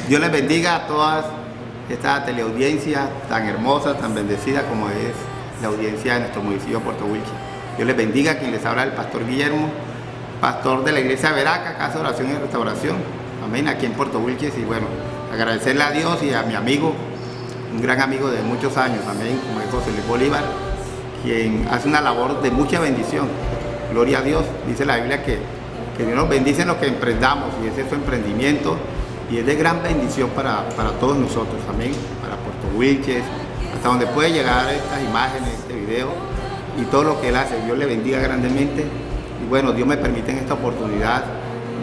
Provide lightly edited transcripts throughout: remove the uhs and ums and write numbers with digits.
Dios les bendiga a todas esta teleaudiencia tan hermosa, tan bendecida como es la audiencia de nuestro municipio de Puerto Wilches. Dios les bendiga, quien les habla el pastor Guillermo, pastor de la iglesia Veraca, Casa de Oración y Restauración, amén, aquí en Puerto Wilches. Y bueno, agradecerle a Dios y a mi amigo, un gran amigo de muchos años, amén, como es José Luis Bolívar, quien hace una labor de mucha bendición. Gloria a Dios. Dice la Biblia que Dios nos bendice en lo que emprendamos, y ese es su emprendimiento, y es de gran bendición para todos nosotros, amén, para Puerto Wilches, hasta donde puede llegar estas imágenes, este video y todo lo que él hace. Dios le bendiga grandemente. Y bueno, Dios me permite en esta oportunidad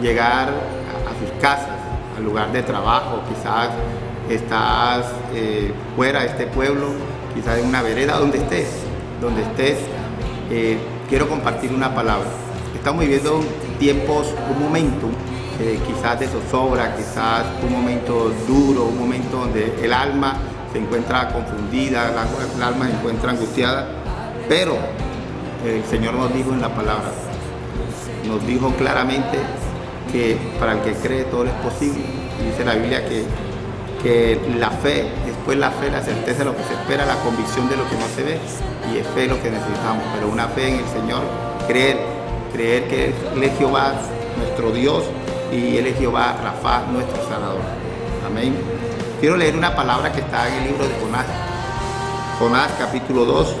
llegar a sus casas, al lugar de trabajo. Quizás estás fuera de este pueblo, quizás en una vereda, donde estés, quiero compartir una palabra. Estamos viviendo tiempos, un momento quizás de zozobra, quizás un momento duro, un momento donde el alma se encuentra confundida, el alma se encuentra angustiada, pero el Señor nos dijo en la palabra, nos dijo claramente que para el que cree todo es posible. Dice la Biblia que la fe, después la fe, la certeza de lo que se espera, la convicción de lo que no se ve, y es fe lo que necesitamos, pero una fe en el Señor, creer que Él es Jehová, nuestro Dios, y Él es Jehová Rafa, nuestro sanador. Amén. Quiero leer una palabra que está en el libro de Jonás. Jonás capítulo 2,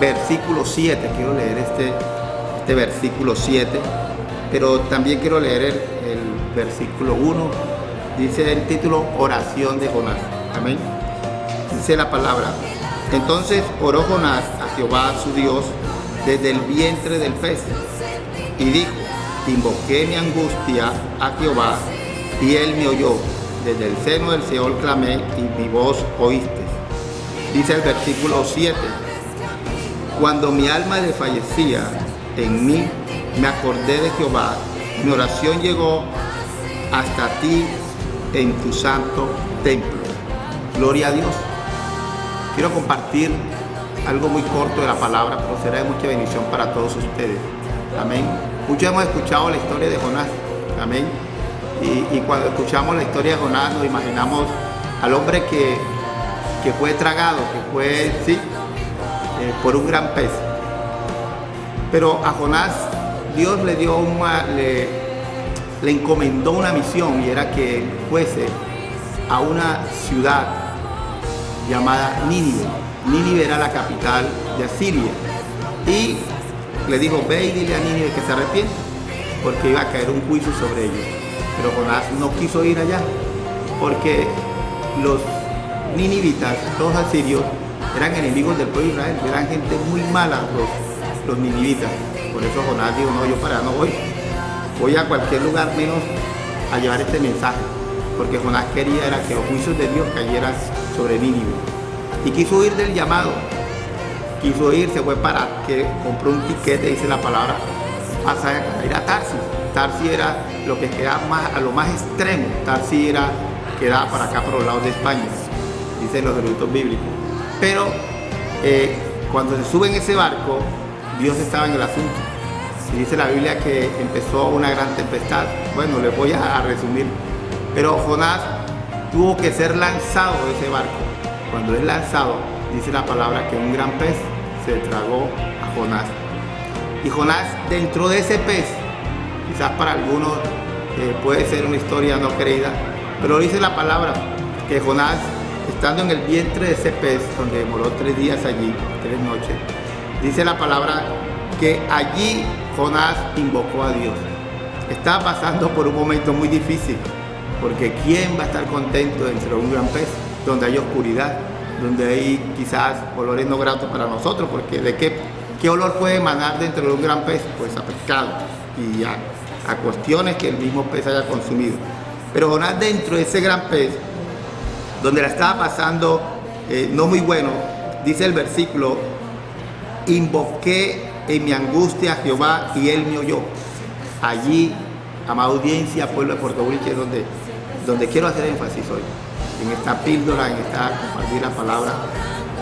versículo 7. Quiero leer este versículo 7, pero también quiero leer el versículo 1. Dice el título, oración de Jonás. Amén. Dice la palabra: entonces oró Jonás a Jehová su Dios desde el vientre del pez, y dijo: invoqué mi angustia a Jehová, y él me oyó. Desde el seno del Seol clamé, y mi voz oíste. Dice el versículo 7: cuando mi alma desfallecía en mí, me acordé de Jehová, mi oración llegó hasta ti en tu santo templo. Gloria a Dios. Quiero compartir algo muy corto de la palabra, pero será de mucha bendición para todos ustedes. Amén. Muchos hemos escuchado la historia de Jonás. Amén. Y cuando escuchamos la historia de Jonás, nos imaginamos al hombre que fue tragado, que fue, por un gran pez. Pero a Jonás Dios le dio le encomendó una misión, y era que fuese a una ciudad llamada Nínive. Nínive era la capital de Asiria, y le dijo: ve y dile a Nínive que se arrepienta, porque iba a caer un juicio sobre ellos. Pero Jonás no quiso ir allá, porque los ninivitas, los asirios, eran enemigos del pueblo de Israel, eran gente muy mala los ninivitas. Por eso Jonás dijo: no, yo para allá no voy a cualquier lugar menos a llevar este mensaje, porque Jonás quería era que los juicios de Dios cayeran sobre Nínive. Y quiso huir del llamado, quiso ir, se fue para que compró un tiquete, dice la palabra, para ir a Tarsis. Tarsis era lo que quedaba a lo más extremo. Tarsis quedaba para acá, por los lados de España, dicen los eruditos bíblicos. Pero cuando se sube en ese barco, Dios estaba en el asunto. Y dice la Biblia que empezó una gran tempestad. Bueno, les voy a resumir. Pero Jonás tuvo que ser lanzado de ese barco. Cuando es lanzado, dice la palabra que un gran pez se tragó a Jonás. Y Jonás, dentro de ese pez, quizás para algunos puede ser una historia no creída, pero dice la palabra que Jonás, estando en el vientre de ese pez, donde demoró 3 días allí, 3 noches, dice la palabra que allí Jonás invocó a Dios. Estaba pasando por un momento muy difícil, porque ¿quién va a estar contento dentro de un gran pez, donde hay oscuridad, donde hay quizás olores no gratos para nosotros? Porque ¿de qué olor puede emanar dentro de un gran pez? Pues a pescado y a cuestiones que el mismo pez haya consumido. Pero Jonás, dentro de ese gran pez, donde la estaba pasando no muy bueno, dice el versículo: invoqué en mi angustia a Jehová, y él me oyó. Allí, amada audiencia, pueblo de Puerto Wilches, donde quiero hacer énfasis hoy, en esta píldora, en esta compartir la palabra,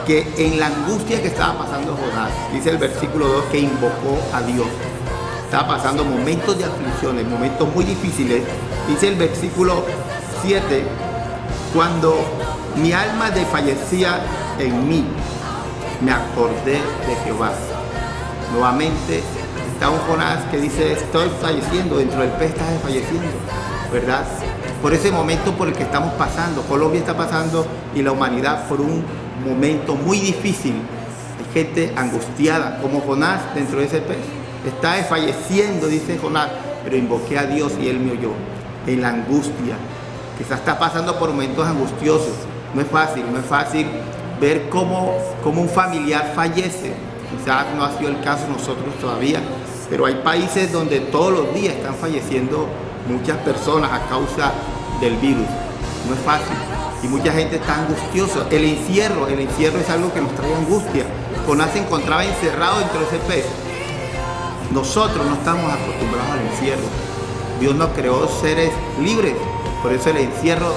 que en la angustia que estaba pasando Jonás, dice el versículo 2 que invocó a Dios. Estaba pasando momentos de aflicciones, momentos muy difíciles. Dice el versículo 7 Cuando mi alma desfallecía en mí, me acordé de Jehová. Nuevamente está un Jonás que dice, estoy falleciendo, dentro del pez estás desfalleciendo, ¿verdad? Por ese momento por el que estamos pasando. Colombia está pasando y la humanidad por un momento muy difícil. Hay gente angustiada, como Jonás dentro de ese pez. Está desfalleciendo, dice Jonás, pero invoqué a Dios y Él me oyó. En la angustia, quizás está pasando por momentos angustiosos. No es fácil ver cómo un familiar fallece. Quizás no ha sido el caso nosotros todavía, pero hay países donde todos los días están falleciendo muchas personas a causa del virus. No es fácil y mucha gente está angustiosa. El encierro es algo que nos trae angustia. Jonás se encontraba encerrado dentro de ese pez. Nosotros no estamos acostumbrados al encierro. Dios nos creó seres libres, por eso el encierro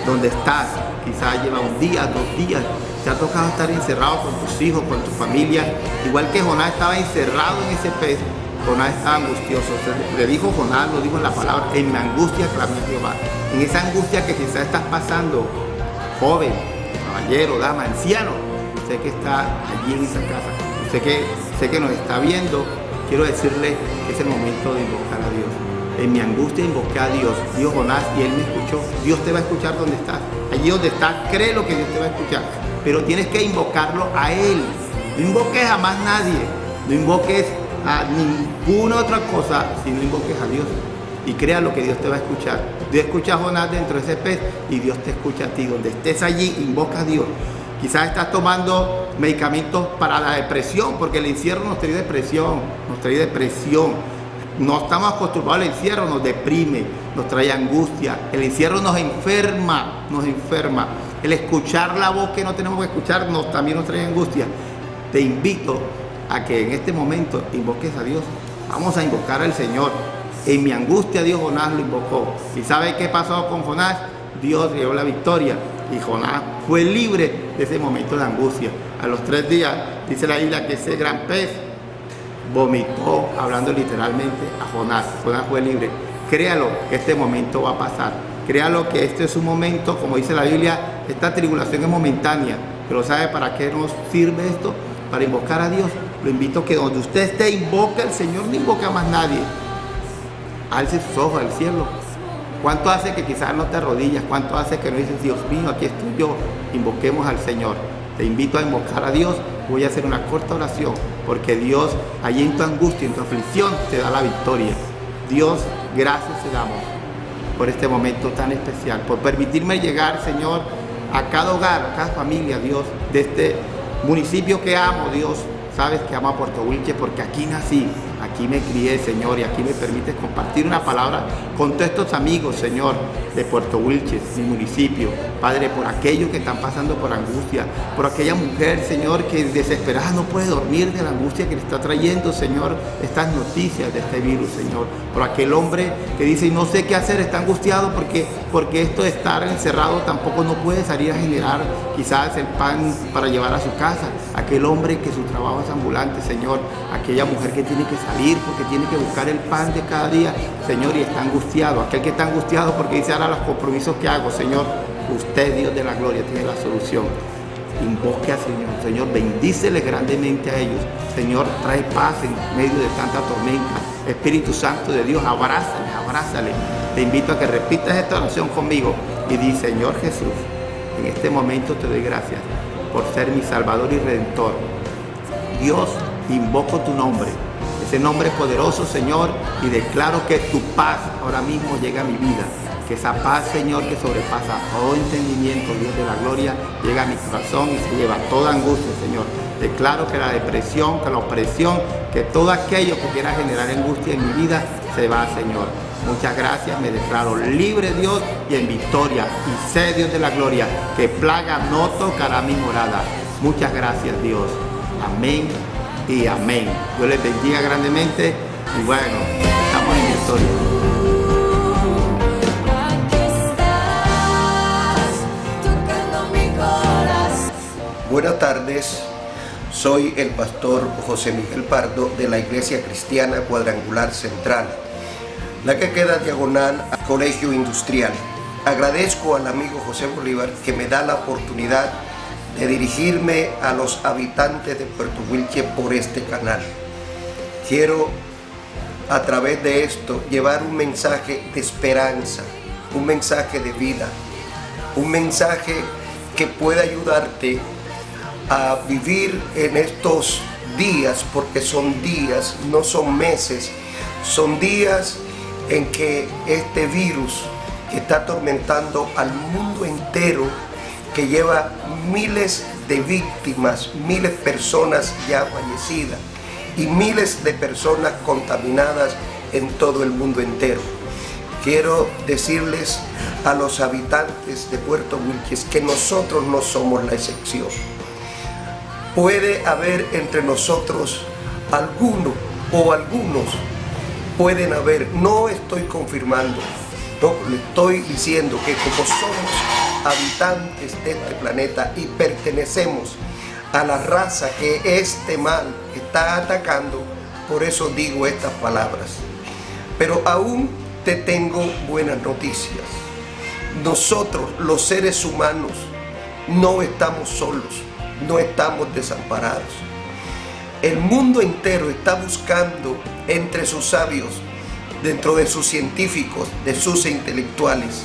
donde estás, quizás lleva un día, 2 días, te ha tocado estar encerrado con tus hijos, con tu familia, igual que Jonás estaba encerrado en ese pez. Jonás estaba angustioso, le dijo Jonás, lo dijo en la palabra, en mi angustia clamé a Jehová. En esa angustia que quizás estás pasando, joven, caballero, dama, anciano, usted que está allí en esa casa, usted que sé que nos está viendo, quiero decirle que es el momento de invocar a Dios. En mi angustia invoqué a Dios, dijo Jonás, y Él me escuchó. Dios te va a escuchar donde estás. Allí donde estás, cree lo que Dios te va a escuchar. Pero tienes que invocarlo a Él. No invoques a más nadie. No invoques a ninguna otra cosa, sino invoques a Dios. Y crea lo que Dios te va a escuchar. Dios escucha a Jonás dentro de ese pez y Dios te escucha a ti. Donde estés allí, invoca a Dios. Quizás estás tomando medicamentos para la depresión, porque el encierro nos trae depresión, No estamos acostumbrados al encierro, nos deprime, nos trae angustia. El encierro nos enferma. El escuchar la voz que no tenemos que escuchar también nos trae angustia. Te invito a que en este momento invoques a Dios. Vamos a invocar al Señor. En mi angustia Dios Jonás lo invocó. ¿Y sabe qué pasó con Jonás? Dios dio la victoria y Jonás fue libre de ese momento de angustia. A los 3 días, dice la Biblia, que ese gran pez vomitó, hablando literalmente, a Jonás. Jonás fue libre. Créalo que este momento va a pasar. Créalo que este es un momento, como dice la Biblia, esta tribulación es momentánea. Pero ¿sabe para qué nos sirve esto? Para invocar a Dios. Lo invito a que donde usted esté, invoque al Señor, no invoque a más nadie. Alce sus ojos al cielo. ¿Cuánto hace que quizás no te arrodillas? ¿Cuánto hace que no dices, Dios mío, aquí estoy yo? Invoquemos al Señor. Te invito a invocar a Dios. Voy a hacer una corta oración, porque Dios, allí en tu angustia, en tu aflicción, te da la victoria. Dios, gracias te damos por este momento tan especial, por permitirme llegar, Señor, a cada hogar, a cada familia, Dios, de este municipio que amo, Dios. Sabes que amo a Puerto Wilches porque aquí nací, aquí me crié, Señor, y aquí me permites compartir una palabra con todos estos amigos, Señor, de Puerto Wilches, mi municipio. Padre, por aquellos que están pasando por angustia, por aquella mujer, Señor, que desesperada no puede dormir de la angustia que le está trayendo, Señor, estas noticias de este virus, Señor. Por aquel hombre que dice, no sé qué hacer, está angustiado porque esto de estar encerrado tampoco no puede salir a generar quizás el pan para llevar a su casa. Aquel hombre que su trabajo es ambulante, Señor. Aquella mujer que tiene que salir porque tiene que buscar el pan de cada día, Señor, y está angustiado. Aquel que está angustiado porque dice, ahora los compromisos que hago, Señor. Usted, Dios de la gloria, tiene la solución. Invoque al Señor. Señor, bendíceles grandemente a ellos. Señor, trae paz en medio de tanta tormenta. Espíritu Santo de Dios, abrázale. Te invito a que repitas esta oración conmigo y di, Señor Jesús, en este momento te doy gracias por ser mi Salvador y Redentor. Dios, invoco tu nombre, ese nombre poderoso, Señor, y declaro que tu paz ahora mismo llega a mi vida. Que esa paz, Señor, que sobrepasa todo entendimiento, Dios de la gloria, llega a mi corazón y se lleva toda angustia, Señor. Declaro que la depresión, que la opresión, que todo aquello que quiera generar angustia en mi vida, se va, Señor. Muchas gracias, me declaro libre, Dios, y en victoria. Y sé, Dios de la gloria, que plaga no tocará mi morada. Muchas gracias, Dios. Amén y amén. Dios les bendiga grandemente y bueno, estamos en victoria. Buenas tardes, soy el pastor José Miguel Pardo de la Iglesia Cristiana Cuadrangular Central, la que queda diagonal al Colegio Industrial. Agradezco al amigo José Bolívar que me da la oportunidad de dirigirme a los habitantes de Puerto Wilches por este canal. Quiero a través de esto llevar un mensaje de esperanza, un mensaje de vida, un mensaje que pueda ayudarte a vivir en estos días, porque son días, no son meses, son días en que este virus que está atormentando al mundo entero, que lleva miles de víctimas, miles de personas ya fallecidas y miles de personas contaminadas en todo el mundo entero. Quiero decirles a los habitantes de Puerto Wilches que nosotros no somos la excepción. Puede haber entre nosotros alguno o algunos, pueden haber, no estoy confirmando, no, le estoy diciendo que como somos habitantes de este planeta y pertenecemos a la raza que este mal está atacando, por eso digo estas palabras. Pero aún te tengo buenas noticias. Nosotros, los seres humanos, no estamos solos, no estamos desamparados. El mundo entero está buscando entre sus sabios, dentro de sus científicos, de sus intelectuales,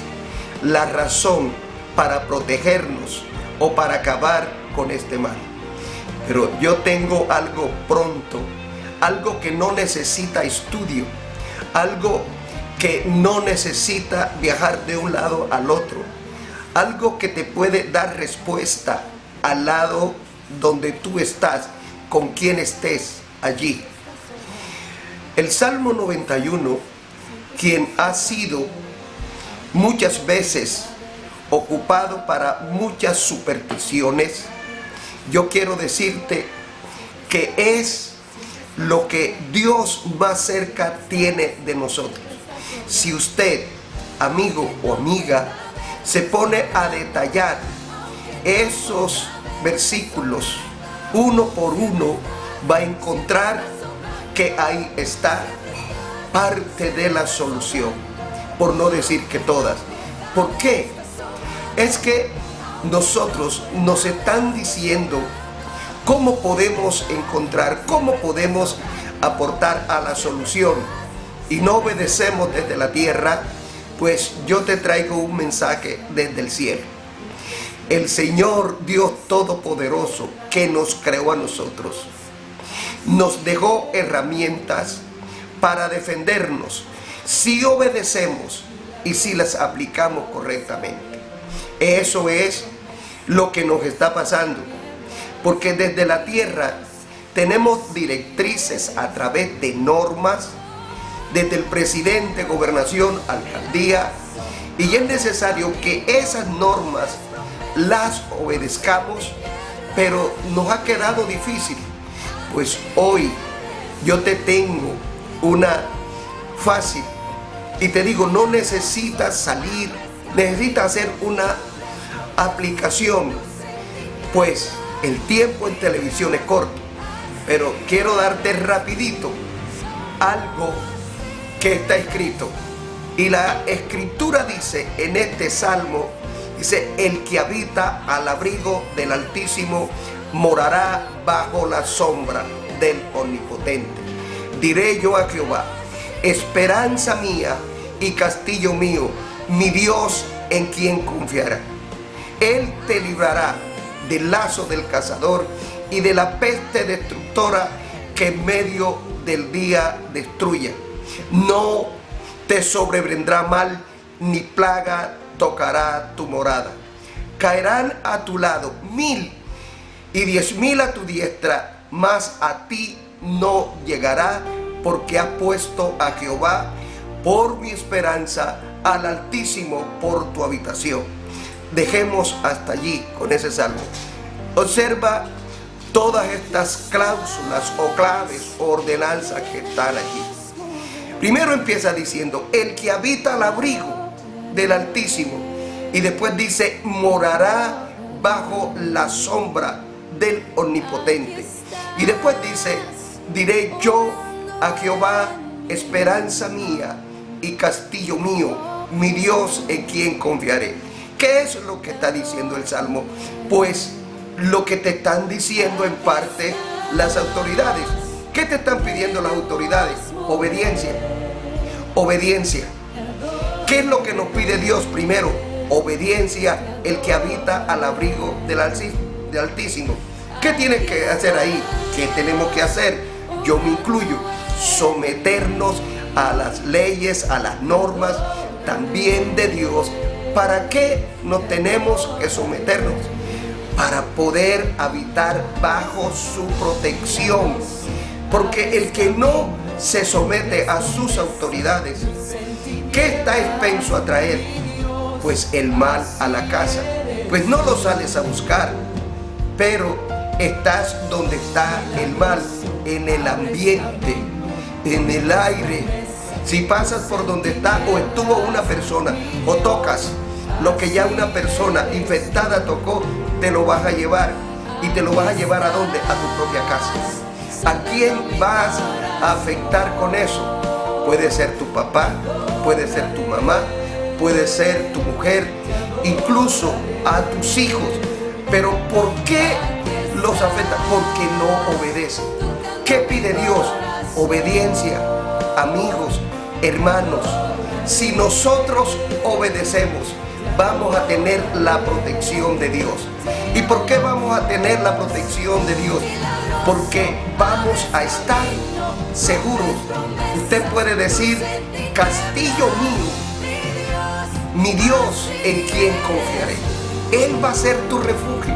la razón para protegernos o para acabar con este mal. Pero yo tengo algo pronto, algo que no necesita estudio, algo que no necesita viajar de un lado al otro, algo que te puede dar respuesta al lado donde tú estás, con quien estés allí. El Salmo 91, quien ha sido muchas veces ocupado para muchas supersticiones, yo quiero decirte que es lo que Dios más cerca tiene de nosotros. Si usted, amigo o amiga, se pone a detallar esos versículos uno por uno, va a encontrar que ahí está parte de la solución, por no decir que todas. ¿Por qué? Es que nosotros nos están diciendo cómo podemos encontrar, cómo podemos aportar a la solución, y no obedecemos desde la tierra. Pues yo te traigo un mensaje desde el cielo. El Señor Dios Todopoderoso, que nos creó a nosotros, nos dejó herramientas para defendernos si obedecemos y si las aplicamos correctamente. Eso es lo que nos está pasando, porque desde la tierra tenemos directrices a través de normas, desde el presidente, gobernación, alcaldía, y es necesario que esas normas las obedezcamos, pero nos ha quedado difícil. Pues hoy yo te tengo una fácil y te digo, no necesitas salir, necesitas hacer una aplicación, pues el tiempo en televisión es corto, pero quiero darte rapidito algo que está escrito. Y la escritura dice en este salmo, dice: el que habita al abrigo del Altísimo morará bajo la sombra del Omnipotente. Diré yo a Jehová, esperanza mía y castillo mío, mi Dios en quien confiará. Él te librará del lazo del cazador y de la peste destructora que en medio del día destruya. No te sobrevendrá mal, ni plaga tocará tu morada. Caerán a tu lado 1000 y 10.000 a tu diestra, mas a ti no llegará, porque has puesto a Jehová por mi esperanza, al Altísimo por tu habitación. Dejemos hasta allí con ese salmo. Observa todas estas cláusulas o claves o ordenanzas que están allí. Primero empieza diciendo: el que habita al abrigo del Altísimo, y después dice: morará bajo la sombra del Omnipotente, y después dice: diré yo a Jehová, esperanza mía y castillo mío, mi Dios en quien confiaré. ¿Qué es lo que está diciendo el Salmo? Pues lo que te están diciendo en parte las autoridades. ¿Qué te están pidiendo las autoridades? Obediencia. Obediencia. ¿Qué es lo que nos pide Dios primero? Obediencia, el que habita al abrigo del Altísimo. ¿Qué tienes que hacer ahí? ¿Qué tenemos que hacer? Yo me incluyo. Someternos a las leyes, a las normas también de Dios. ¿Para qué nos tenemos que someternos? Para poder habitar bajo su protección. Porque el que no se somete a sus autoridades, ¿qué está expenso a traer? Pues el mal a la casa. Pues no lo sales a buscar, pero estás donde está el mal, en el ambiente, en el aire. Si pasas por donde está o estuvo una persona, o tocas lo que ya una persona infectada tocó, te lo vas a llevar. ¿Y te lo vas a llevar a dónde? A tu propia casa. ¿A quién vas a afectar con eso? Puede ser tu papá, puede ser tu mamá, puede ser tu mujer, incluso a tus hijos. Pero ¿por qué los afecta? Porque no obedecen. ¿Qué pide Dios? Obediencia. Amigos, hermanos, si nosotros obedecemos, vamos a tener la protección de Dios. ¿Y por qué vamos a tener la protección de Dios? Porque vamos a estar seguros. Usted puede decir: castillo mío, mi Dios en quien confiaré. Él va a ser tu refugio.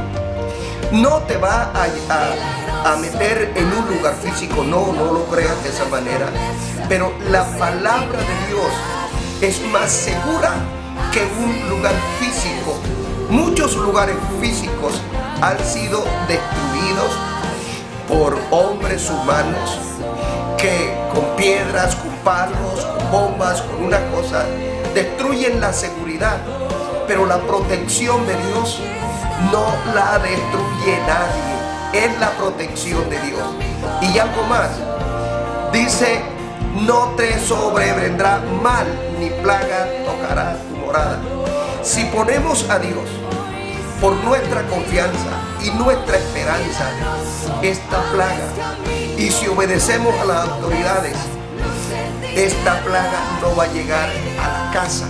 No te va a meter en un lugar físico, no lo creas de esa manera. Pero la palabra de Dios es más segura que un lugar físico. Muchos lugares físicos han sido destruidos por hombres humanos que con piedras, con palos, con bombas, con una cosa, destruyen la seguridad. Pero la protección de Dios no la destruye nadie. Es la protección de Dios. Y algo más. Dice: no te sobrevendrá mal, ni plaga tocará tu morada. Si ponemos a Dios por nuestra confianza y nuestra esperanza, esta plaga, y si obedecemos a las autoridades, esta plaga no va a llegar a la casa,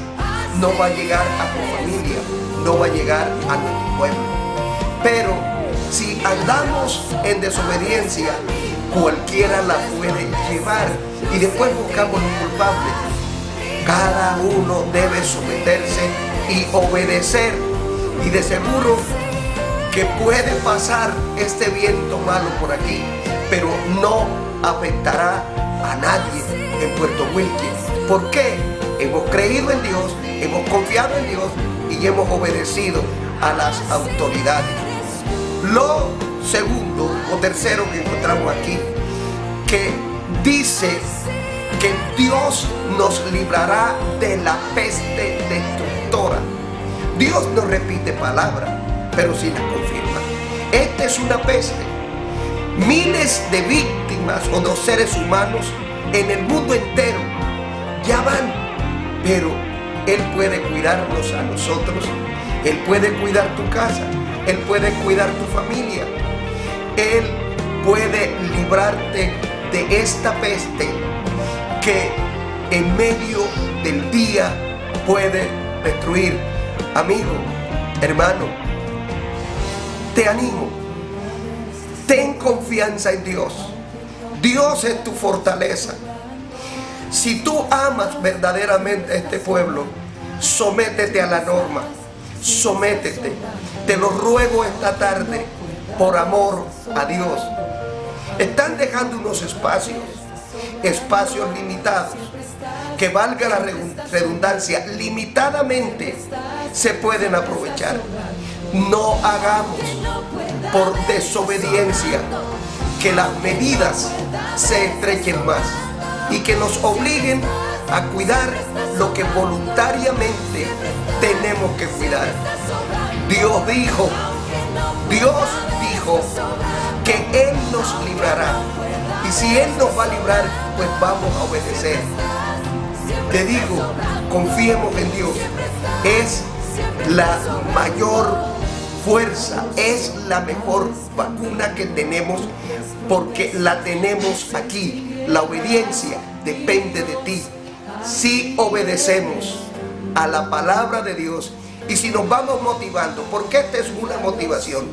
no va a llegar a tu familia, no va a llegar a nuestro pueblo. Pero si andamos en desobediencia, cualquiera la puede llevar y después buscamos un culpable. Cada uno debe someterse y obedecer, y de seguro que puede pasar este viento malo por aquí, pero no afectará a nadie en Puerto Wilches. ¿Por qué? Hemos creído en Dios, hemos confiado en Dios y hemos obedecido a las autoridades. Lo segundo o tercero que encontramos aquí, que dice que Dios nos librará de la peste destructora. Dios no repite palabras, pero sí las confirma. Esta es una peste. Miles de víctimas o de seres humanos en el mundo entero ya van, pero Él puede cuidarnos a nosotros. Él puede cuidar tu casa, Él puede cuidar tu familia, Él puede librarte de esta peste que en medio del día puede destruir. Amigo, hermano, te animo, ten confianza en Dios. Dios es tu fortaleza. Si tú amas verdaderamente a este pueblo, sométete a la norma, sométete. Te lo ruego esta tarde, por amor a Dios. Están dejando unos espacios limitados, que valga la redundancia, limitadamente se pueden aprovechar. No hagamos por desobediencia que las medidas se estrechen más y que nos obliguen a cuidar lo que voluntariamente tenemos que cuidar. Dios dijo que Él nos librará, y si Él nos va a librar, pues vamos a obedecer. Te digo, Confiemos en Dios. Es la mayor fuerza, es la mejor vacuna que tenemos, porque la tenemos aquí. La obediencia depende de ti. Si obedecemos a la palabra de Dios y si nos vamos motivando, porque esta es una motivación.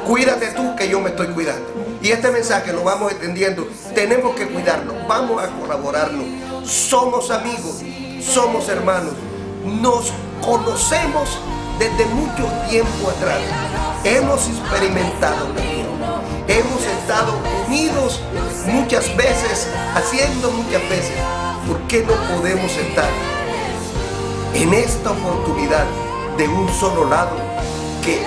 Cuídate tú que yo me estoy cuidando. Y este mensaje lo vamos extendiendo. Tenemos que cuidarnos, vamos a colaborarnos. Somos amigos, somos hermanos, nos conocemos desde mucho tiempo atrás. Hemos experimentado la vida, hemos estado unidos muchas veces, haciendo muchas veces. ¿Por qué no podemos estar en esta oportunidad de un solo lado, que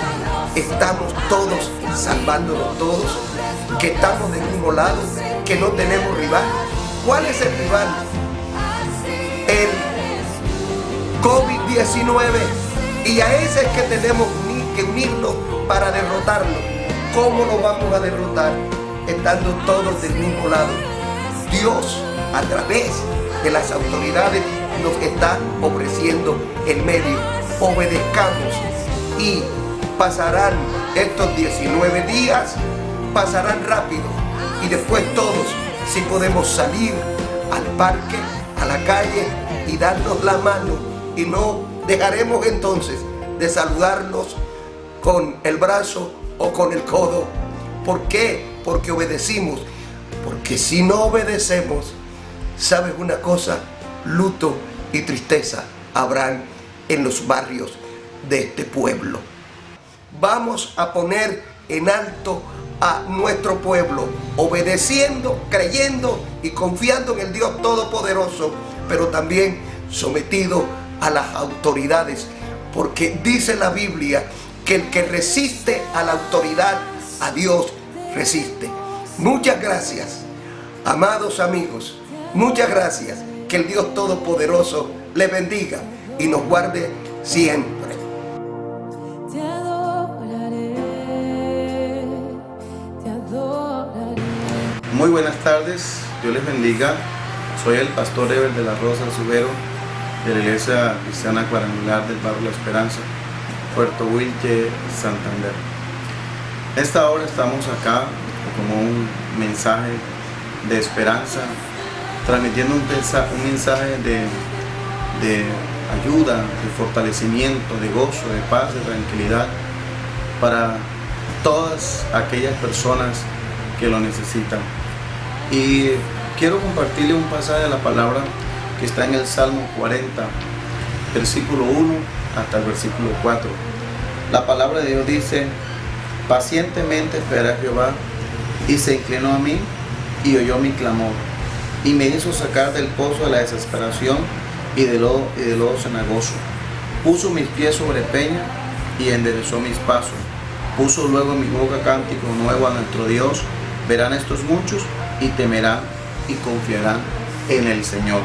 estamos todos salvándonos todos, que estamos del mismo lado, que no tenemos rival? ¿Cuál es el rival? El COVID-19, y a ese es que tenemos que unirnos para derrotarlo. ¿Cómo lo vamos a derrotar? Estando todos del mismo lado. Dios, a través de las autoridades, nos está ofreciendo el medio. Obedezcamos y pasarán estos 19 días, pasarán rápido, y después todos, si podemos salir al parque, a la calle y darnos la mano, y no dejaremos entonces de saludarnos con el brazo o con el codo. ¿Por qué? Porque obedecimos. Porque si no obedecemos, ¿sabes una cosa? Luto y tristeza habrán en los barrios de este pueblo. Vamos a poner en alto a nuestro pueblo, obedeciendo, creyendo y confiando en el Dios Todopoderoso, pero también sometido a las autoridades, porque dice la Biblia que el que resiste a la autoridad, a Dios resiste. Muchas gracias, amados amigos, muchas gracias. Que el Dios Todopoderoso le bendiga y nos guarde siempre. Te adoraré, te adoraré. Muy buenas tardes, Dios les bendiga. Soy el pastor Ever de la Rosa Subero, de la Iglesia Cristiana Cuadrangular del Barrio La Esperanza, Puerto Wilche, Santander. Esta hora estamos acá como un mensaje de esperanza, transmitiendo un mensaje de ayuda, de fortalecimiento, de gozo, de paz, de tranquilidad para todas aquellas personas que lo necesitan. Y quiero compartirle un pasaje de la palabra que está en el Salmo 40, versículo 1 hasta el versículo 4. La palabra de Dios dice: pacientemente esperé a Jehová, y se inclinó a mí y oyó mi clamor, y me hizo sacar del pozo de la desesperación y de lodo cenagoso. Puso mis pies sobre peña y enderezó mis pasos. Puso luego en mi boca cántico nuevo a nuestro Dios. Verán estos muchos y temerán y confiarán en el Señor.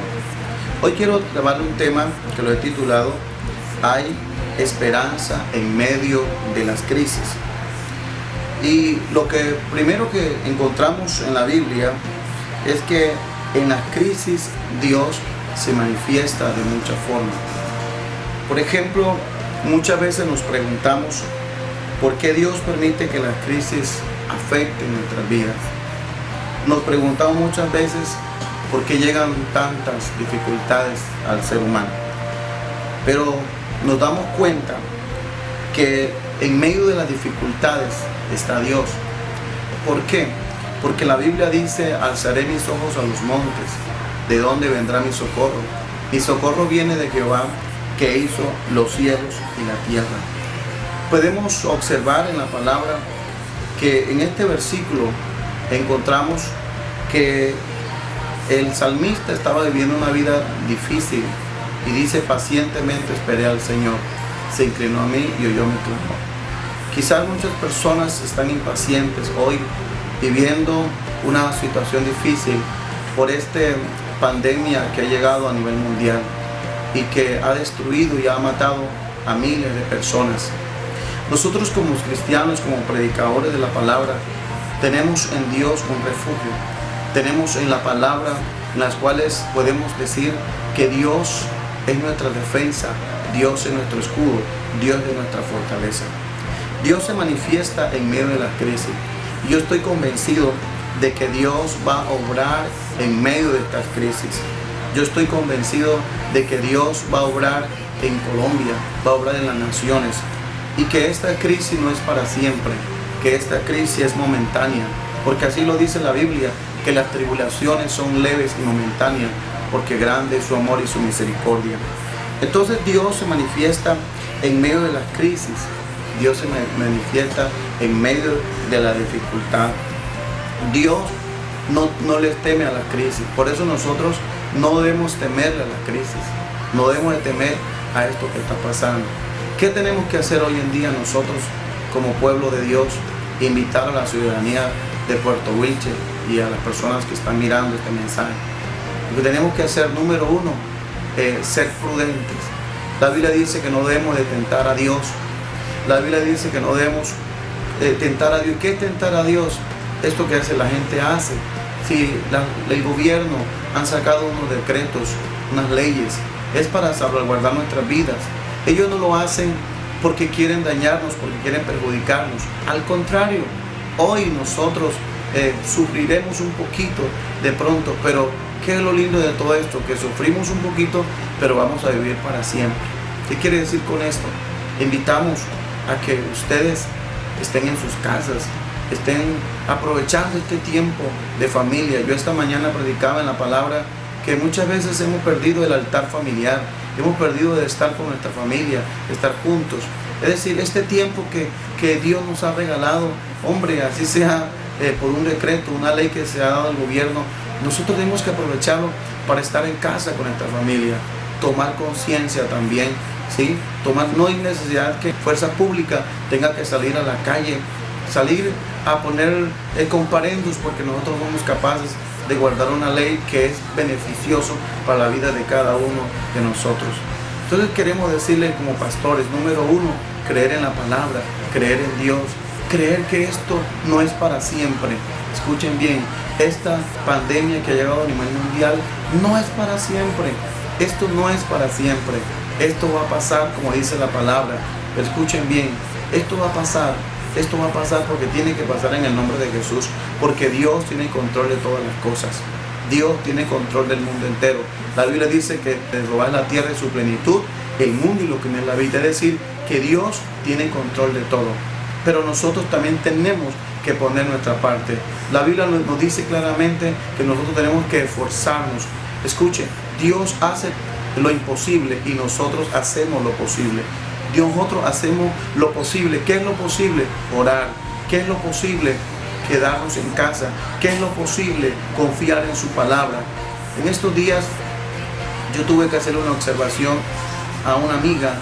Hoy quiero trabajar un tema que lo he titulado: hay esperanza en medio de las crisis. Y lo que primero que encontramos en la Biblia es que en las crisis Dios se manifiesta de muchas formas. Por ejemplo, muchas veces nos preguntamos por qué Dios permite que las crisis afecten nuestras vidas. Nos preguntamos muchas veces por qué llegan tantas dificultades al ser humano. Pero nos damos cuenta que en medio de las dificultades está Dios. ¿Por qué? Porque la Biblia dice: alzaré mis ojos a los montes, ¿de dónde vendrá mi socorro? Mi socorro viene de Jehová, que hizo los cielos y la tierra. Podemos observar en la palabra que en este versículo encontramos que el salmista estaba viviendo una vida difícil y dice: pacientemente esperé al Señor, se inclinó a mí y oyó mi clamor. Quizás muchas personas están impacientes hoy, viviendo una situación difícil por esta pandemia que ha llegado a nivel mundial y que ha destruido y ha matado a miles de personas. Nosotros como cristianos, como predicadores de la palabra, tenemos en Dios un refugio. Tenemos en la palabra en las cuales podemos decir que Dios es nuestra defensa, Dios es nuestro escudo, Dios es nuestra fortaleza. Dios se manifiesta en medio de las crisis. Yo estoy convencido de que Dios va a obrar en medio de estas crisis. Yo estoy convencido de que Dios va a obrar en Colombia, va a obrar en las naciones, y que esta crisis no es para siempre, que esta crisis es momentánea, porque así lo dice la Biblia, que las tribulaciones son leves y momentáneas, porque grande es su amor y su misericordia. Entonces Dios se manifiesta en medio de las crisis, Dios se manifiesta en medio de la dificultad. Dios no les teme a la crisis, por eso nosotros no debemos temerle a la crisis, no debemos de temer a esto que está pasando. ¿Qué tenemos que hacer hoy en día nosotros como pueblo de Dios? Invitar a la ciudadanía de Puerto Wilche y a las personas que están mirando este mensaje. Lo que tenemos que hacer, número uno, ser prudentes. La Biblia dice que no debemos de tentar a Dios. La Biblia dice que no debemos tentar a Dios. ¿Qué es tentar a Dios? Esto que la gente hace. Si el gobierno han sacado unos decretos, unas leyes, es para salvaguardar nuestras vidas. Ellos no lo hacen porque quieren dañarnos, porque quieren perjudicarnos. Al contrario, hoy nosotros sufriremos un poquito de pronto, pero ¿qué es lo lindo de todo esto? Que sufrimos un poquito, pero vamos a vivir para siempre. ¿Qué quiere decir con esto? Invitamos a que ustedes estén en sus casas, estén aprovechando este tiempo de familia. Yo esta mañana predicaba en la palabra que muchas veces hemos perdido el altar familiar, hemos perdido de estar con nuestra familia, de estar juntos. Es decir, este tiempo que Dios nos ha regalado, hombre, así sea por un decreto, una ley que se ha dado al gobierno, nosotros tenemos que aprovecharlo para estar en casa con nuestra familia, tomar conciencia también, ¿sí? No hay necesidad que fuerza pública tenga que salir a la calle, salir a poner comparendos, porque nosotros somos capaces de guardar una ley que es beneficioso para la vida de cada uno de nosotros. Entonces queremos decirle como pastores, número uno, creer en la palabra, creer en Dios, creer que esto no es para siempre. Escuchen bien, esta pandemia que ha llegado a nivel mundial no es para siempre. Esto no es para siempre. Esto va a pasar como dice la palabra. Pero escuchen bien, esto va a pasar. Esto va a pasar porque tiene que pasar en el nombre de Jesús, porque Dios tiene control de todas las cosas. Dios tiene control del mundo entero. La Biblia dice que robar la tierra y su plenitud, el mundo y lo que en la vida. Es decir, que Dios tiene control de todo. Pero nosotros también tenemos que poner nuestra parte. La Biblia nos dice claramente que nosotros tenemos que esforzarnos. Escuche, Dios hace lo imposible y nosotros hacemos lo posible. Nosotros hacemos lo posible. ¿Qué es lo posible? Orar. ¿Qué es lo posible? Quedarnos en casa. ¿Qué es lo posible? Confiar en su palabra. En estos días yo tuve que hacer una observación a una amiga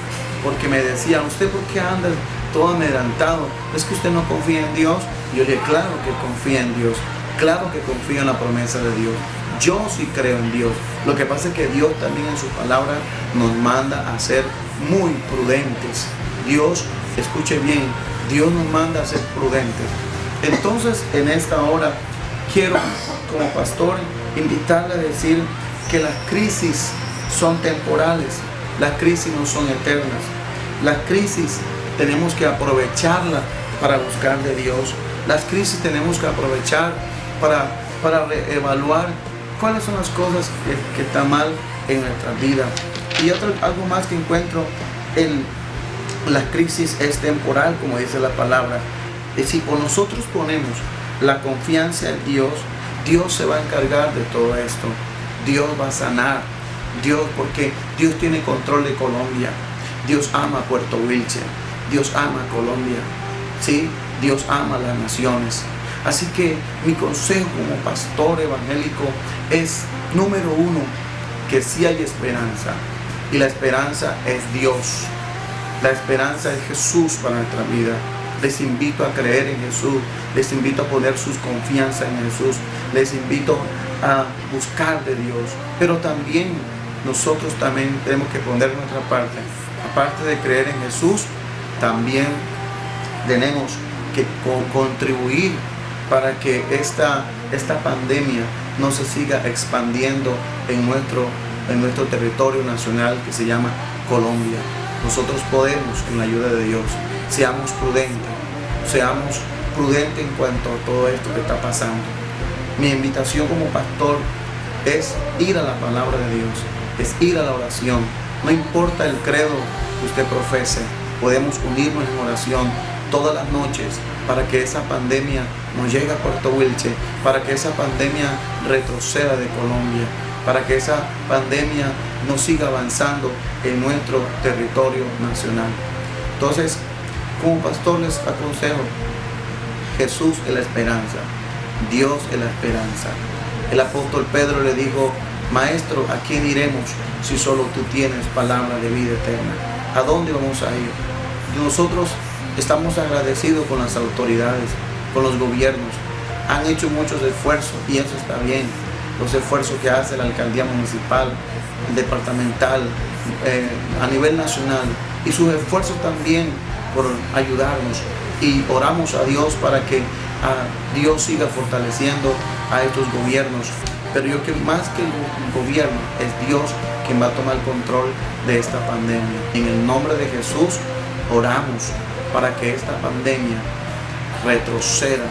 porque me decía, ¿usted por qué anda todo amedrentado? ¿Es que usted no confía en Dios? Y yo le dije, claro que confía en Dios. Claro que confío en la promesa de Dios. Yo sí creo en Dios. Lo que pasa es que Dios también en su palabra nos manda a ser muy prudentes. Dios, escuche bien, Dios nos manda a ser prudentes. Entonces, en esta hora, quiero como pastor invitarle a decir que las crisis son temporales. Las crisis no son eternas. Las crisis tenemos que aprovecharlas para buscar de Dios. Las crisis tenemos que aprovechar para reevaluar cuáles son las cosas que están mal en nuestra vida. Y algo más que encuentro en la crisis es temporal, como dice la palabra. Y si nosotros ponemos la confianza en Dios, Dios se va a encargar de todo esto. Dios va a sanar. Porque Dios tiene control de Colombia. Dios ama Puerto Wilche. Dios ama Colombia. ¿Sí? Dios ama las naciones. Así que mi consejo como pastor evangélico es, número uno, que sí hay esperanza. Y la esperanza es Dios. La esperanza es Jesús para nuestra vida. Les invito a creer en Jesús. Les invito a poner sus confianza en Jesús. Les invito a buscar de Dios. Pero también nosotros también tenemos que poner nuestra parte. Aparte de creer en Jesús, también tenemos que contribuir para que esta pandemia no se siga expandiendo en en nuestro territorio nacional que se llama Colombia. Nosotros podemos, con la ayuda de Dios, seamos prudentes en cuanto a todo esto que está pasando. Mi invitación como pastor es ir a la palabra de Dios, es ir a la oración. No importa el credo que usted profese, podemos unirnos en oración todas las noches para que esa pandemia no llegue a Puerto Wilche, para que esa pandemia retroceda de Colombia, para que esa pandemia no siga avanzando en nuestro territorio nacional. Entonces, como pastor les aconsejo, Jesús es la esperanza, Dios es la esperanza. El apóstol Pedro le dijo: Maestro, ¿a quién iremos si solo tú tienes palabra de vida eterna? ¿A dónde vamos a ir? Nosotros estamos agradecidos con las autoridades, con los gobiernos. Han hecho muchos esfuerzos y eso está bien. Los esfuerzos que hace la alcaldía municipal, el departamental, a nivel nacional, y sus esfuerzos también por ayudarnos. Y oramos a Dios para que Dios siga fortaleciendo a estos gobiernos. Pero yo creo que más que el gobierno, es Dios quien va a tomar control de esta pandemia. En el nombre de Jesús oramos para que esta pandemia retroceda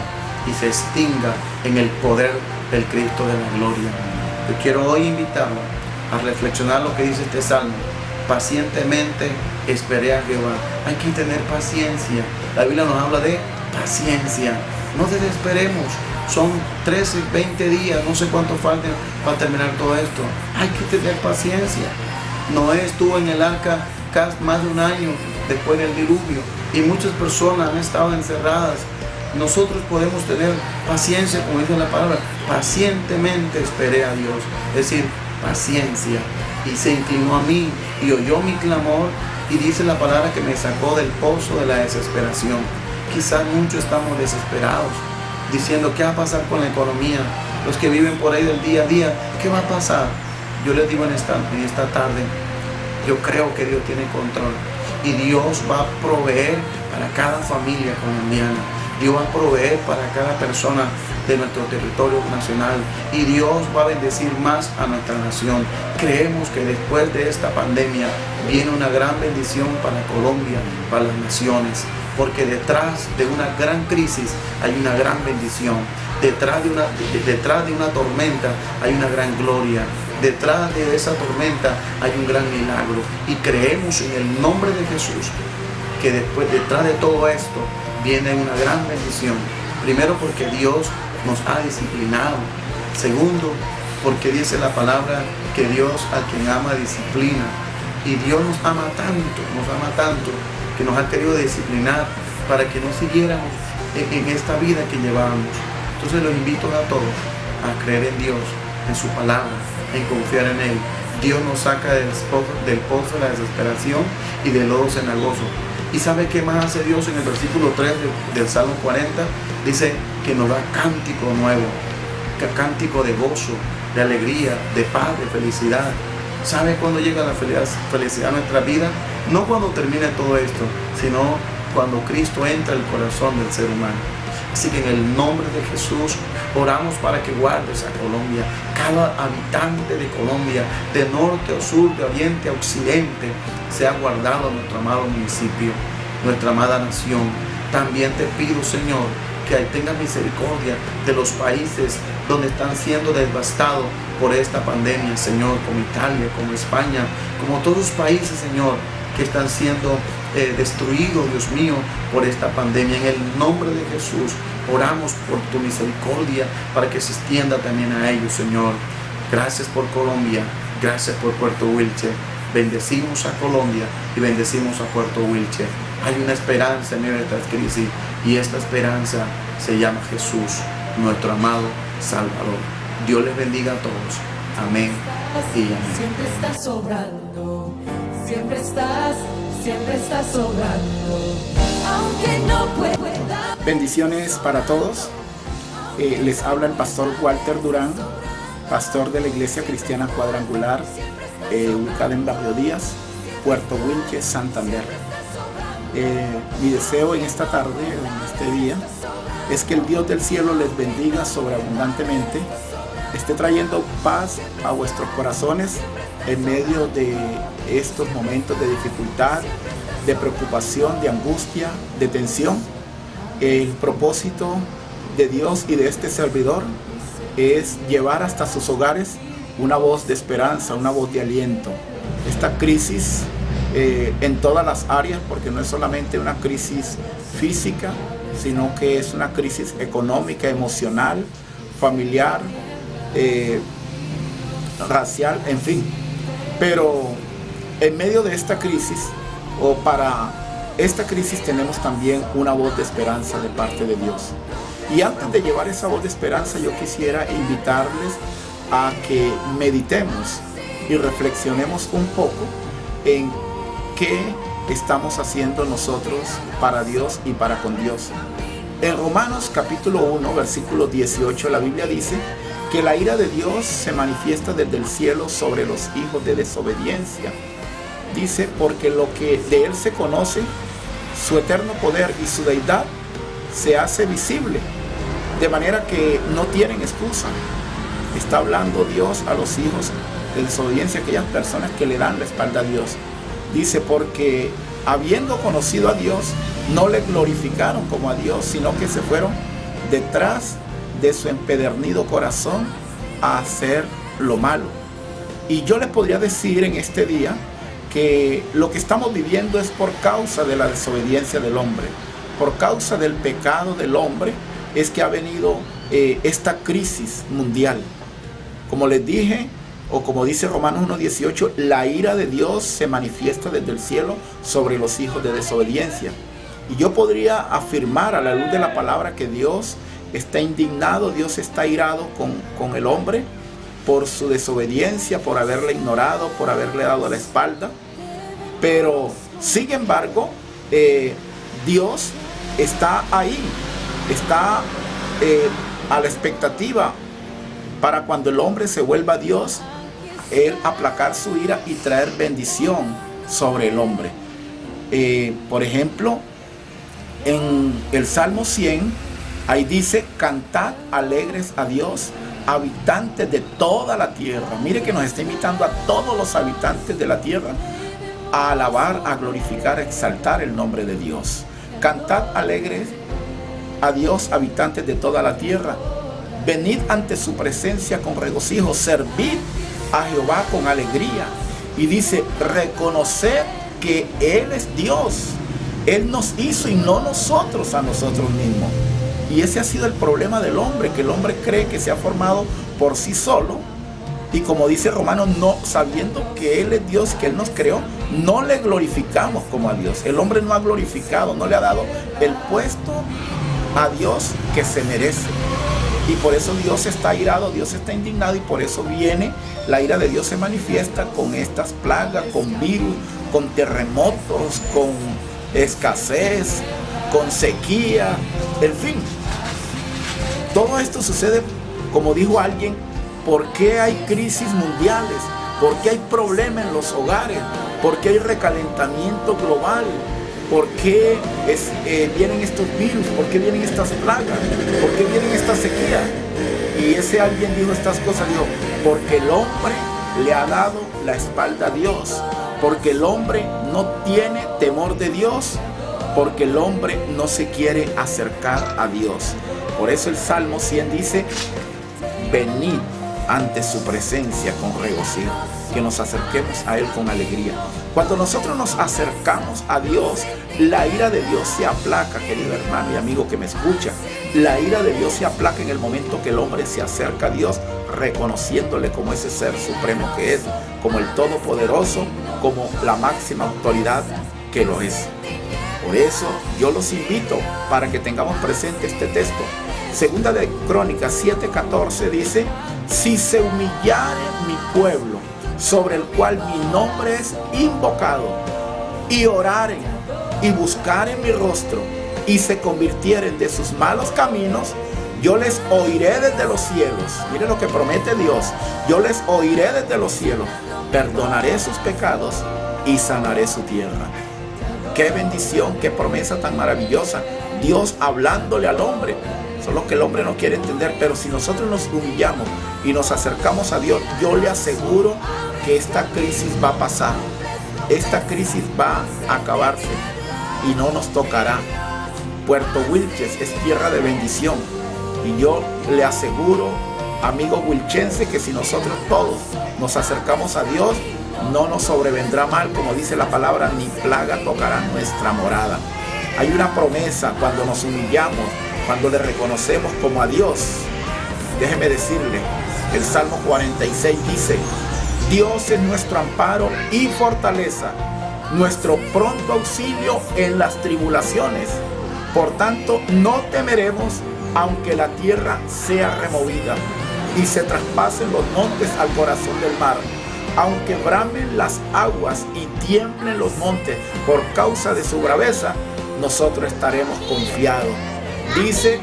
y se extinga en el poder del Cristo de la gloria. Yo quiero hoy invitarlo a reflexionar lo que dice este salmo: pacientemente esperé a Jehová. Hay que tener paciencia. La Biblia nos habla de paciencia. No desesperemos. Son 13, 20 días, no sé cuánto falta para terminar todo esto. Hay que tener paciencia. Noé estuvo en el arca más de un año después del diluvio y muchas personas han estado encerradas. Nosotros podemos tener paciencia, como dice la palabra: pacientemente esperé a Dios. Es decir, paciencia. Y se inclinó a mí y oyó mi clamor, y dice la palabra que me sacó del pozo de la desesperación. Quizás muchos estamos desesperados, diciendo: ¿qué va a pasar con la economía? Los que viven por ahí del día a día, ¿qué va a pasar? Yo les digo en esta tarde, yo creo que Dios tiene control y Dios va a proveer para cada familia colombiana. Dios va a proveer para cada persona de nuestro territorio nacional y Dios va a bendecir más a nuestra nación. Creemos que después de esta pandemia viene una gran bendición para Colombia, para las naciones, porque detrás de una gran crisis hay una gran bendición. Detrás de una tormenta hay una gran gloria. Detrás de esa tormenta hay un gran milagro. Y creemos en el nombre de Jesús que detrás de todo esto viene una gran bendición. Primero, porque Dios nos ha disciplinado. Segundo, porque dice la palabra que Dios a quien ama disciplina. Y Dios nos ama tanto que nos ha querido disciplinar para que no siguiéramos en esta vida que llevábamos. Entonces los invito a todos a creer en Dios, en su palabra, en confiar en Él. Dios nos saca del pozo de la desesperación y del lodo cenagoso. ¿Y sabe qué más hace Dios en el versículo 3 del Salmo 40? Dice que nos da cántico nuevo, cántico de gozo, de alegría, de paz, de felicidad. ¿Sabe cuándo llega la felicidad a nuestra vida? No cuando termine todo esto, sino cuando Cristo entra al corazón del ser humano. Así que en el nombre de Jesús oramos para que guardes a Colombia, cada habitante de Colombia, de norte a sur, de oriente a occidente, sea guardado nuestro amado municipio, nuestra amada nación. También te pido, Señor, que tengas misericordia de los países donde están siendo devastados por esta pandemia, Señor, como Italia, como España, como todos los países, Señor, que están siendo destruidos, Dios mío, por esta pandemia. En el nombre de Jesús oramos por tu misericordia para que se extienda también a ellos, Señor. Gracias por Colombia, gracias por Puerto Wilche. Bendecimos a Colombia y bendecimos a Puerto Wilche. Hay una esperanza en medio de esta crisis y esta esperanza se llama Jesús, nuestro amado Salvador. Dios les bendiga a todos. Amén y amén. Siempre estás sobrando, siempre estás sobrando, aunque no pueda. Bendiciones para todos. Les habla el pastor Walter Durán, pastor de la Iglesia Cristiana Cuadrangular, ubicada en Barrio Díaz, Puerto Wilche, Santander. Mi deseo en esta tarde, en este día, es que el Dios del cielo les bendiga sobreabundantemente, esté trayendo paz a vuestros corazones en medio de estos momentos de dificultad, de preocupación, de angustia, de tensión. El propósito de Dios y de este servidor es llevar hasta sus hogares una voz de esperanza, una voz de aliento. Esta crisis en todas las áreas, porque no es solamente una crisis física, sino que es una crisis económica, emocional, familiar, racial, en fin. Pero en medio de esta crisis, o para esta crisis, tenemos también una voz de esperanza de parte de Dios. Y antes de llevar esa voz de esperanza, yo quisiera invitarles a que meditemos y reflexionemos un poco en qué estamos haciendo nosotros para Dios y para con Dios. En Romanos capítulo 1, versículo 18, la Biblia dice que la ira de Dios se manifiesta desde el cielo sobre los hijos de desobediencia. Dice, porque lo que de Él se conoce, su eterno poder y su deidad, se hace visible, de manera que no tienen excusa. Está hablando Dios a los hijos de desobediencia, aquellas personas que le dan la espalda a Dios. Dice, porque habiendo conocido a Dios, no le glorificaron como a Dios, sino que se fueron detrás de su empedernido corazón a hacer lo malo. Y yo les podría decir en este día que lo que estamos viviendo es por causa de la desobediencia del hombre, por causa del pecado del hombre, es que ha venido esta crisis mundial. Como les dije, o como dice Romanos 1:18, la ira de Dios se manifiesta desde el cielo sobre los hijos de desobediencia. Y yo podría afirmar a la luz de la palabra que Dios está indignado, Dios está irado con el hombre por su desobediencia, por haberle ignorado, por haberle dado la espalda. Pero, sin embargo, Dios está ahí, está a la expectativa para cuando el hombre se vuelva a Dios, Él aplacar su ira y traer bendición sobre el hombre. Por ejemplo, en el Salmo 100, ahí dice, cantad alegres a Dios, habitantes de toda la tierra. Mire que nos está invitando a todos los habitantes de la tierra a alabar, a glorificar, a exaltar el nombre de Dios. Cantad alegres a Dios, habitantes de toda la tierra. Venid ante su presencia con regocijo, servid a Jehová con alegría. Y dice, reconocer que Él es Dios. Él nos hizo y no nosotros a nosotros mismos. Y ese ha sido el problema del hombre, que el hombre cree que se ha formado por sí solo. Y como dice Romanos, no, sabiendo que Él es Dios, que Él nos creó, no le glorificamos como a Dios. El hombre no ha glorificado, no le ha dado el puesto a Dios que se merece. Y por eso Dios está irado, Dios está indignado, y por eso viene la ira de Dios, se manifiesta con estas plagas, con virus, con terremotos, con escasez, con sequía, en fin. Todo esto sucede, como dijo alguien, ¿por qué hay crisis mundiales? ¿Por qué hay problemas en los hogares? ¿Por qué hay recalentamiento global? ¿Por qué vienen estos virus? ¿Por qué vienen estas plagas? ¿Por qué vienen esta sequía? Y ese alguien dijo estas cosas, dijo, porque el hombre le ha dado la espalda a Dios, porque el hombre no tiene temor de Dios, porque el hombre no se quiere acercar a Dios. Por eso el Salmo 100 dice, venid ante su presencia con regocijo, que nos acerquemos a Él con alegría. Cuando nosotros nos acercamos a Dios, la ira de Dios se aplaca, querido hermano y amigo que me escucha. La ira de Dios se aplaca en el momento que el hombre se acerca a Dios, reconociéndole como ese ser supremo que es, como el todopoderoso, como la máxima autoridad que lo es. Por eso yo los invito para que tengamos presente este texto. Segunda de Crónicas 7:14 dice, si se humillare mi pueblo, sobre el cual mi nombre es invocado, y oraren y buscaren mi rostro, y se convirtieren de sus malos caminos, yo les oiré desde los cielos. Mire lo que promete Dios. Yo les oiré desde los cielos, perdonaré sus pecados y sanaré su tierra. Qué bendición, qué promesa tan maravillosa. Dios hablándole al hombre. Solo que el hombre no quiere entender, pero si nosotros nos humillamos y nos acercamos a Dios, yo le aseguro que esta crisis va a pasar, esta crisis va a acabarse y no nos tocará. Puerto Wilches es tierra de bendición y yo le aseguro, amigo wilchense, que si nosotros todos nos acercamos a Dios, no nos sobrevendrá mal, como dice la palabra, ni plaga tocará nuestra morada. Hay una promesa cuando nos humillamos, cuando le reconocemos como a Dios. Déjeme decirle, el Salmo 46 dice: Dios es nuestro amparo y fortaleza, nuestro pronto auxilio en las tribulaciones. Por tanto, no temeremos, aunque la tierra sea removida y se traspasen los montes al corazón del mar, aunque bramen las aguas y tiemblen los montes por causa de su braveza, nosotros estaremos confiados. Dice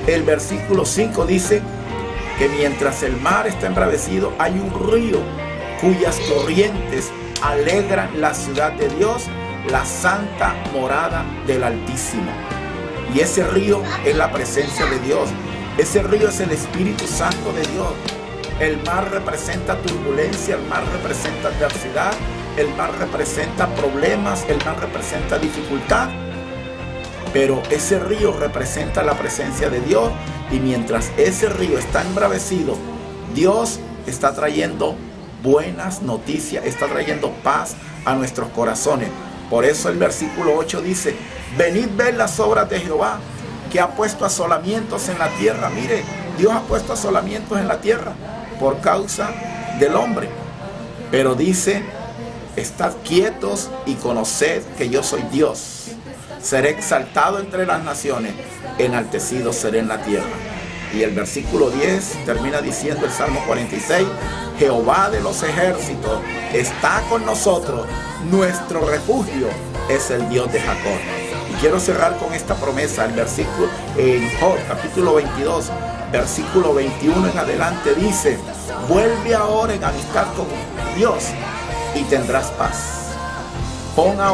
el versículo 5, dice que mientras el mar está embravecido, hay un río cuyas corrientes alegran la ciudad de Dios, la santa morada del Altísimo. Y ese río es la presencia de Dios. Ese río es el Espíritu Santo de Dios. El mar representa turbulencia, el mar representa adversidad, el mar representa problemas, el mar representa dificultad. Pero ese río representa la presencia de Dios, y mientras ese río está embravecido, Dios está trayendo buenas noticias, está trayendo paz a nuestros corazones. Por eso el versículo 8 dice: venid, ved las obras de Jehová, que ha puesto asolamientos en la tierra. Mire, Dios ha puesto asolamientos en la tierra por causa del hombre. Pero dice: estad quietos y conoced que yo soy Dios. Seré exaltado entre las naciones, enaltecido seré en la tierra. Y el versículo 10 termina diciendo el Salmo 46: Jehová de los ejércitos está con nosotros, nuestro refugio es el Dios de Jacob. Y quiero cerrar con esta promesa. El versículo en Job capítulo 22, versículo 21 en adelante dice: vuelve ahora en amistad con Dios y tendrás paz. Toma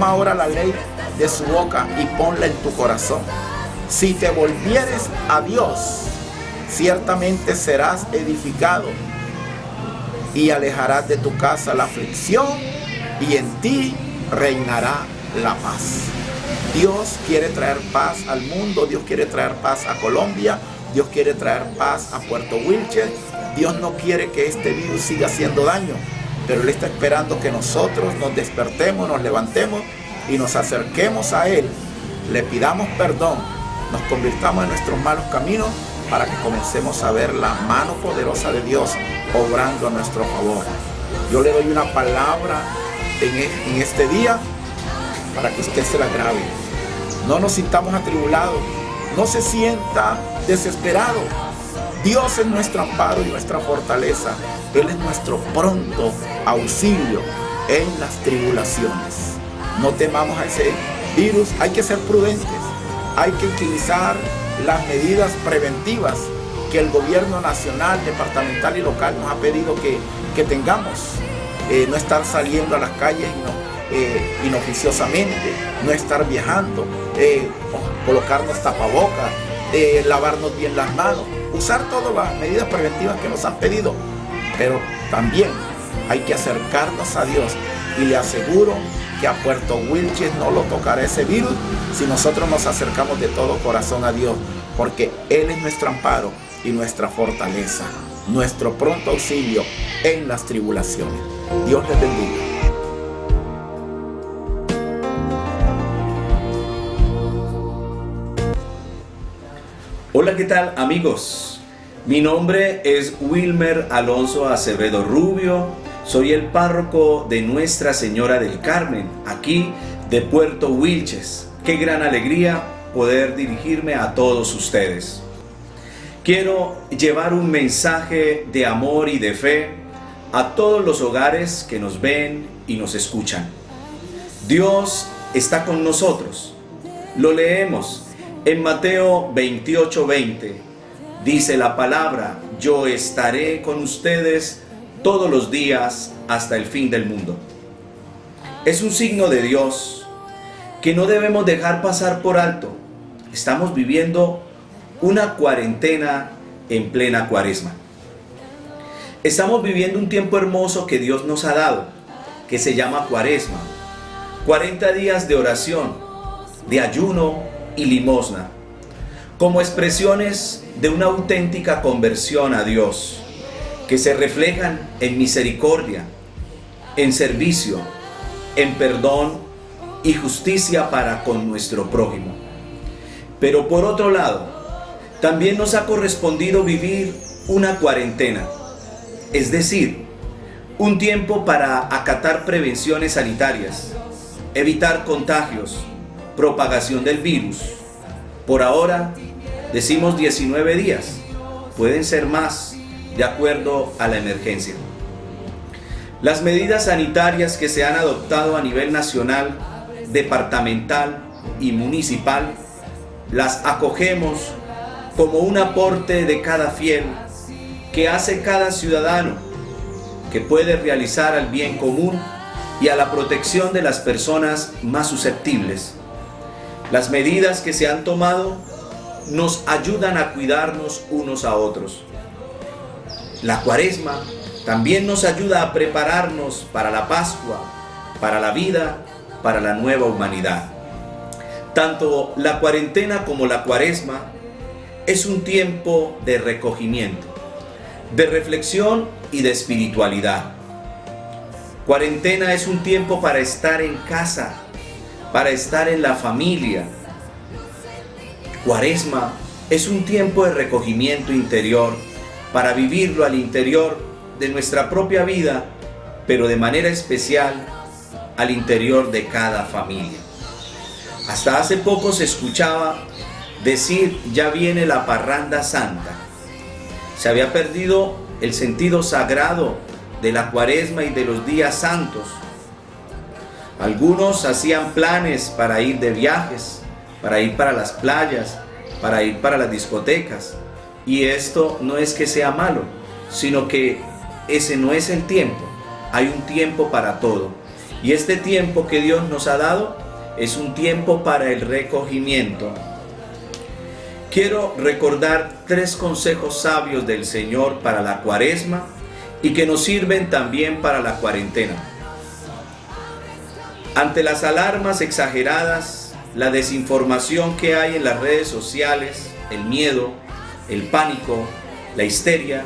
ahora la ley de su boca y ponla en tu corazón. Si te volvieres a Dios, ciertamente serás edificado y alejarás de tu casa la aflicción, y en ti reinará la paz. Dios quiere traer paz al mundo, Dios quiere traer paz a Colombia, Dios quiere traer paz a Puerto Wilches. Dios no quiere que este virus siga haciendo daño, pero Él está esperando que nosotros nos despertemos, nos levantemos y nos acerquemos a Él, le pidamos perdón, nos convirtamos en nuestros malos caminos, para que comencemos a ver la mano poderosa de Dios obrando a nuestro favor. Yo le doy una palabra en este día para que usted se la grabe. No nos sintamos atribulados, no se sienta desesperado. Dios es nuestro amparo y nuestra fortaleza. Él es nuestro pronto auxilio en las tribulaciones. No temamos a ese virus, hay que ser prudentes, hay que utilizar las medidas preventivas que el gobierno nacional, departamental y local nos ha pedido que tengamos. No estar saliendo a las calles inoficiosamente, no estar viajando, colocarnos tapabocas, lavarnos bien las manos, usar todas las medidas preventivas que nos han pedido. Pero también hay que acercarnos a Dios, y le aseguro que a Puerto Wilches no lo tocará ese virus si nosotros nos acercamos de todo corazón a Dios, porque Él es nuestro amparo y nuestra fortaleza, nuestro pronto auxilio en las tribulaciones. Dios les bendiga. Hola, ¿qué tal, amigos? Mi nombre es Wilmer Alonso Acevedo Rubio. Soy el párroco de Nuestra Señora del Carmen, aquí de Puerto Wilches. Qué gran alegría poder dirigirme a todos ustedes. Quiero llevar un mensaje de amor y de fe a todos los hogares que nos ven y nos escuchan. Dios está con nosotros. Lo leemos en Mateo 28:20. Dice la palabra: yo estaré con ustedes todos los días hasta el fin del mundo. Es un signo de Dios que no debemos dejar pasar por alto. Estamos viviendo una cuarentena en plena cuaresma. Estamos viviendo un tiempo hermoso que Dios nos ha dado, que se llama Cuaresma. 40 días de oración, de ayuno y limosna, como expresiones de una auténtica conversión a Dios, que se reflejan en misericordia, en servicio, en perdón y justicia para con nuestro prójimo. Pero por otro lado, también nos ha correspondido vivir una cuarentena, es decir, un tiempo para acatar prevenciones sanitarias, evitar contagios, propagación del virus. Por ahora, decimos 19 días, pueden ser más, de acuerdo a la emergencia. Las medidas sanitarias que se han adoptado a nivel nacional, departamental y municipal, las acogemos como un aporte de cada fiel que hace cada ciudadano, que puede realizar al bien común y a la protección de las personas más susceptibles. Las medidas que se han tomado nos ayudan a cuidarnos unos a otros. La Cuaresma también nos ayuda a prepararnos para la Pascua, para la vida, para la nueva humanidad. Tanto la cuarentena como la Cuaresma es un tiempo de recogimiento, de reflexión y de espiritualidad. Cuarentena es un tiempo para estar en casa, para estar en la familia. Cuaresma es un tiempo de recogimiento interior, para vivirlo al interior de nuestra propia vida, pero de manera especial al interior de cada familia. Hasta hace poco se escuchaba decir: ya viene la parranda santa. Se había perdido el sentido sagrado de la Cuaresma y de los días santos. Algunos hacían planes para ir de viajes, para ir para las playas, para ir para las discotecas. Y esto no es que sea malo, sino que ese no es el tiempo. Hay un tiempo para todo. Y este tiempo que Dios nos ha dado es un tiempo para el recogimiento. Quiero recordar 3 consejos sabios del Señor para la Cuaresma y que nos sirven también para la cuarentena. Ante las alarmas exageradas, la desinformación que hay en las redes sociales, el miedo, el pánico, la histeria,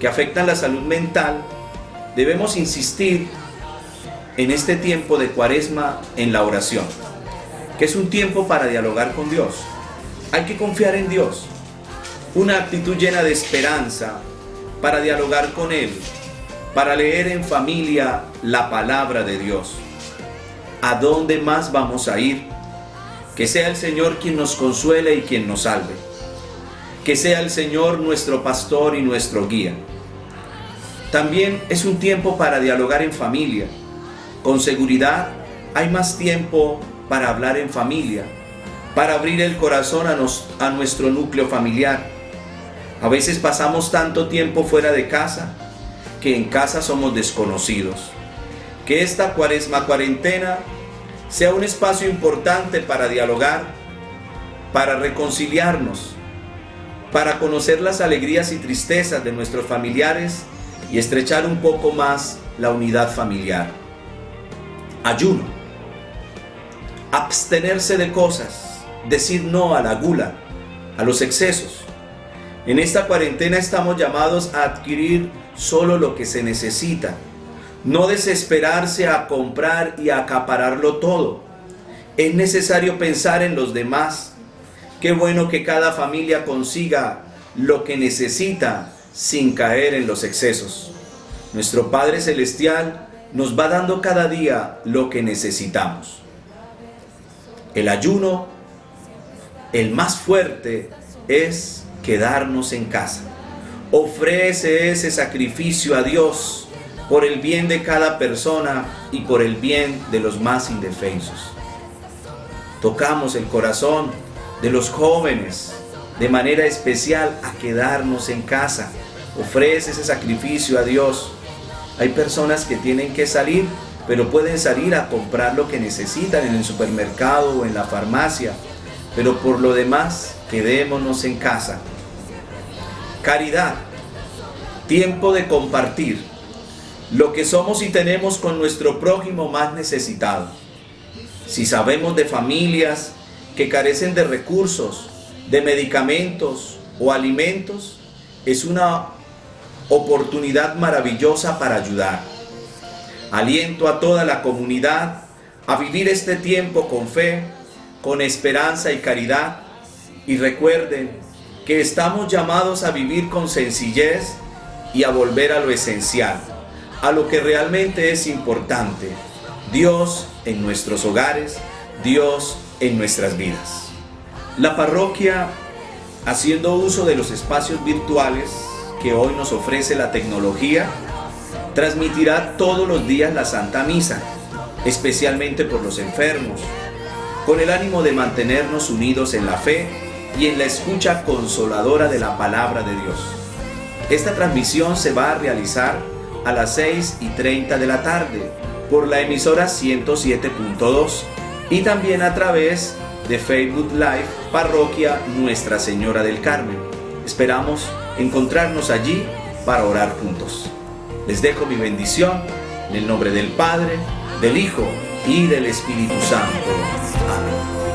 que afectan la salud mental, debemos insistir en este tiempo de Cuaresma en la oración, que es un tiempo para dialogar con Dios. Hay que confiar en Dios, una actitud llena de esperanza para dialogar con Él, para leer en familia la palabra de Dios. ¿A dónde más vamos a ir? Que sea el Señor quien nos consuele y quien nos salve. Que sea el Señor nuestro pastor y nuestro guía. También es un tiempo para dialogar en familia. Con seguridad hay más tiempo para hablar en familia, para abrir el corazón a nuestro núcleo familiar. A veces pasamos tanto tiempo fuera de casa que en casa somos desconocidos. Que esta cuarentena sea un espacio importante para dialogar, para reconciliarnos, para conocer las alegrías y tristezas de nuestros familiares y estrechar un poco más la unidad familiar. Ayuno. Abstenerse de cosas, decir no a la gula, a los excesos. En esta cuarentena estamos llamados a adquirir solo lo que se necesita, no desesperarse a comprar y a acapararlo todo. Es necesario pensar en los demás. Qué bueno que cada familia consiga lo que necesita sin caer en los excesos. Nuestro Padre Celestial nos va dando cada día lo que necesitamos. El ayuno, el más fuerte, es quedarnos en casa. Ofrece ese sacrificio a Dios por el bien de cada persona y por el bien de los más indefensos. Tocamos el corazón de los jóvenes de manera especial a quedarnos en casa. Ofrece ese sacrificio a Dios. Hay personas que tienen que salir, pero pueden salir a comprar lo que necesitan en el supermercado o en la farmacia. Pero por lo demás, quedémonos en casa. Caridad. tiempo de compartir lo que somos y tenemos con nuestro prójimo más necesitado. Si sabemos de familias que carecen de recursos, de medicamentos o alimentos, es una oportunidad maravillosa para ayudar. Aliento a toda la comunidad a vivir este tiempo con fe, con esperanza y caridad, y recuerden que estamos llamados a vivir con sencillez y a volver a lo esencial, a lo que realmente es importante: Dios en nuestros hogares, Dios en nuestras vidas. La parroquia, haciendo uso de los espacios virtuales que hoy nos ofrece la tecnología, transmitirá todos los días la Santa Misa, especialmente por los enfermos, con el ánimo de mantenernos unidos en la fe y en la escucha consoladora de la palabra de Dios. Esta transmisión se va a realizar a las 6:30 de la tarde por la emisora 107.2 y también a través de Facebook Live Parroquia Nuestra Señora del Carmen. Esperamos encontrarnos allí para orar juntos. Les dejo mi bendición en el nombre del Padre, del Hijo y del Espíritu Santo. Amén.